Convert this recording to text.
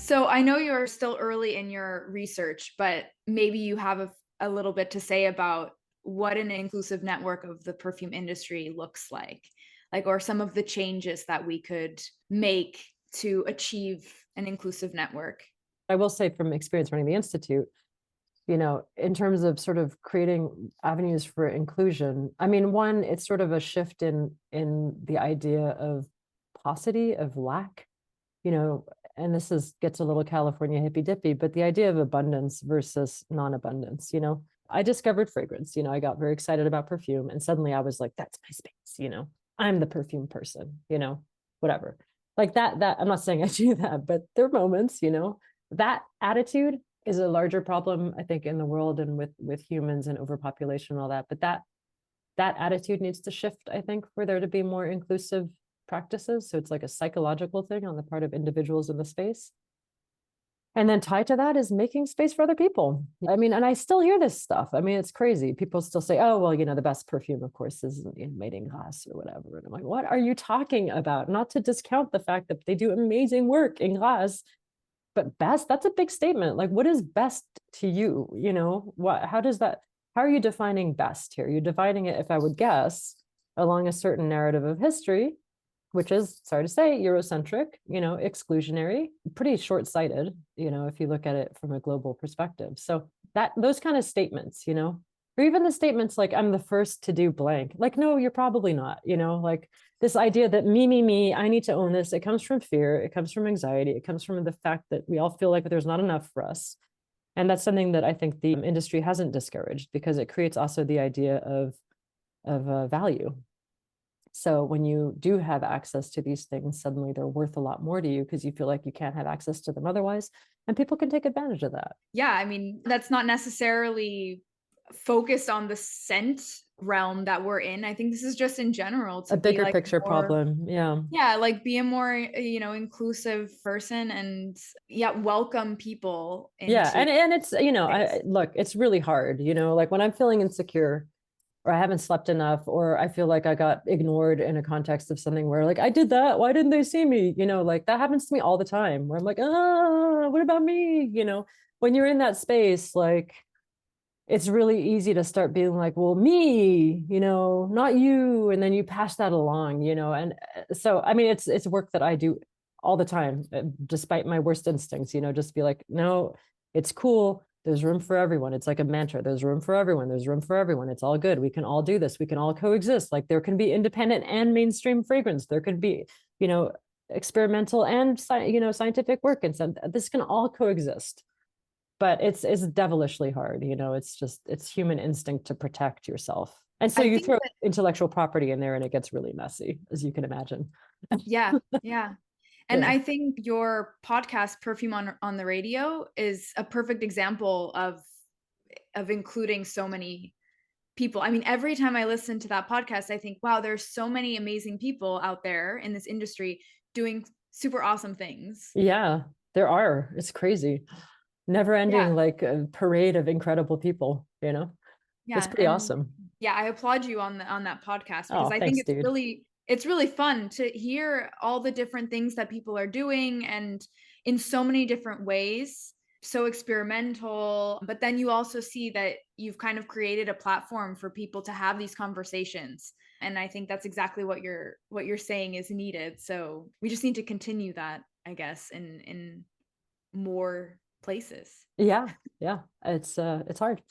So I know you're still early in your research, but maybe you have a little bit to say about what an inclusive network of the perfume industry looks like, or some of the changes that we could make to achieve an inclusive network. I will say from experience running the Institute, in terms of sort of creating avenues for inclusion, I mean, one, it's sort of a shift in the idea of paucity, of lack, you know, and this gets a little California hippy dippy, but the idea of abundance versus non-abundance. I discovered fragrance, I got very excited about perfume, and suddenly I was like, that's my space. I'm the perfume person, whatever. Like that, I'm not saying I do that, but there are moments. That attitude is a larger problem, I think, in the world and with humans and overpopulation and all that. But that attitude needs to shift, I think, for there to be more inclusive practices. So it's like a psychological thing on the part of individuals in the space. And then tied to that is making space for other people. I mean, and I still hear this stuff. I mean, it's crazy. People still say, oh, well, the best perfume, of course, is made in Grasse or whatever. And I'm like, what are you talking about? Not to discount the fact that they do amazing work in Grasse, but best, that's a big statement. Like, what is best to you? How are you defining best here? You're defining it, if I would guess, along a certain narrative of history, which is, sorry to say, Eurocentric, exclusionary, pretty short-sighted, if you look at it from a global perspective. So those kind of statements, or even the statements like, I'm the first to do blank. Like, no, you're probably not, like this idea that me, I need to own this. It comes from fear. It comes from anxiety. It comes from the fact that we all feel like there's not enough for us. And that's something that I think the industry hasn't discouraged, because it creates also the idea of value. So when you do have access to these things, suddenly they're worth a lot more to you because you feel like you can't have access to them otherwise. And people can take advantage of that. Yeah, I mean, that's not necessarily focused on the scent realm that we're in. I think this is just in general to A be bigger like picture more, problem. Yeah. yeah, like be a more, inclusive person and yeah, welcome people Yeah. into And it's, space. look, it's really hard, like when I'm feeling insecure, or I haven't slept enough, or I feel like I got ignored in a context of something where like, I did that, why didn't they see me? Like that happens to me all the time, where I'm like, what about me? When you're in that space, like it's really easy to start being like, well, me, not you. And then you pass that along, and so, I mean, it's work that I do all the time, despite my worst instincts, just be like, no, it's cool. There's room for everyone. It's like a mantra. There's room for everyone. There's room for everyone. It's all good. We can all do this. We can all coexist. Like there can be independent and mainstream fragrance. There could be, experimental and, scientific work. And so this can all coexist, but it's devilishly hard. It's human instinct to protect yourself. And so I you think throw that, intellectual property in there and it gets really messy, as you can imagine. yeah, yeah. And Yeah. I think your podcast, Perfume on the Radio, is a perfect example of including so many people. I mean, every time I listen to that podcast, I think, wow, there's so many amazing people out there in this industry doing super awesome things. Yeah, there are. It's crazy. Never Yeah. ending, like a parade of incredible people. It's Yeah. pretty And awesome. yeah, I applaud you on that podcast because Oh, I think thanks, dude. it's really fun to hear all the different things that people are doing and in so many different ways, so experimental, but then you also see that you've kind of created a platform for people to have these conversations. And I think that's exactly what you're saying is needed. So we just need to continue that, I guess, in more places. Yeah, yeah. It's hard.